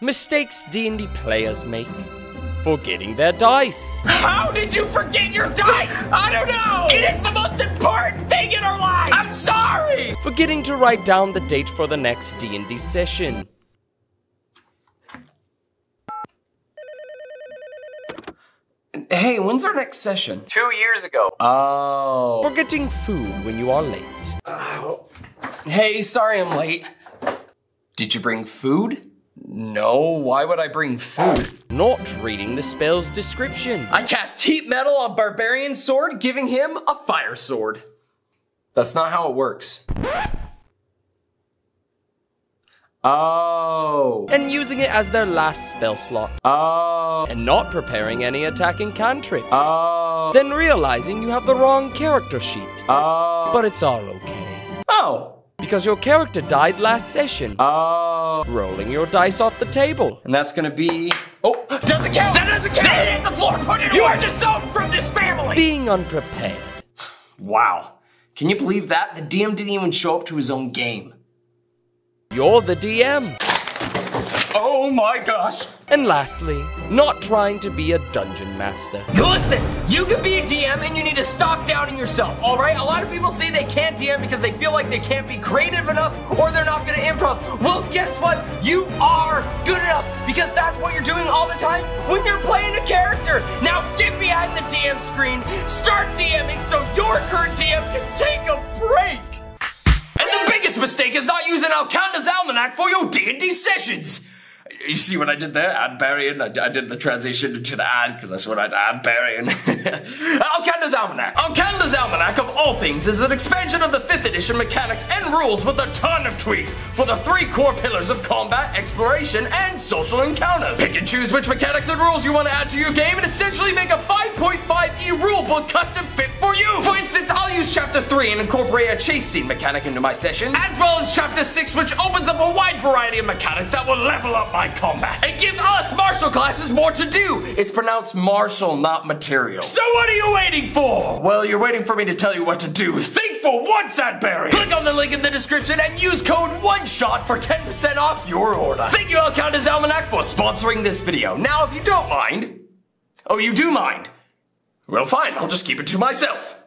Mistakes D&D players make. Forgetting their dice. How did you forget your dice? I don't know! It is the most important thing in our lives! I'm sorry! Forgetting to write down the date for the next D&D session. Hey, when's our next session? 2 years ago. Oh. Forgetting food when you are late. Hey, sorry I'm late. Did you bring food? No, why would I bring food? Not reading the spell's description. I cast heat metal on Barbarian Sword, giving him a fire sword. That's not how it works. Oh. And using it as their last spell slot. Oh. And not preparing any attacking cantrips. Oh. Then realizing you have the wrong character sheet. Oh. But it's all okay. Oh. Because your character died last session. Oh. Rolling your dice off the table. And that's gonna be... Oh, Doesn't count! That doesn't count! They hit the floor! Put it away! You are disowned from this family! Being unprepared. Wow. Can you believe that? The DM didn't even show up to his own game. You're the DM. Oh my gosh. And lastly, not trying to be a dungeon master. Listen, you could be a DM and you need to stop doubting yourself, all right? A lot of people say they can't DM because they feel like they can't be creative enough or they're not gonna improv. Well, guess what? You are good enough because that's what you're doing all the time when you're playing a character. Now get behind the DM screen, start DMing so your current DM can take a break. And the biggest mistake is not using Alcanda's Almanac for your D&D sessions. You see what I did there? Adbarian. I did the transition to the ad because that's what I'd Adbarian. Alcanda's Almanac. Alcanda's Almanac of all things is an expansion of the 5th edition mechanics and rules with a ton of tweaks for the 3 core pillars of combat, exploration, and social encounters. Pick and choose which mechanics and rules you want to add to your game and essentially make a 5.5e rulebook custom fit for you. For instance, I'll use chapter 3 and incorporate a chase scene mechanic into my sessions, as well as chapter 6, which opens up a wide variety of mechanics that will level up my combat and give us martial classes more to do. It's pronounced martial, not material. So what are you waiting for? Well, you're waiting for me to tell you what to do. Think for once, Adberry. Click on the link in the description and use code ONESHOT for 10% off your order. Thank you, Alcanda's Almanac, for sponsoring this video. Now, if you don't mind, oh, you do mind? Well, fine, I'll just keep it to myself.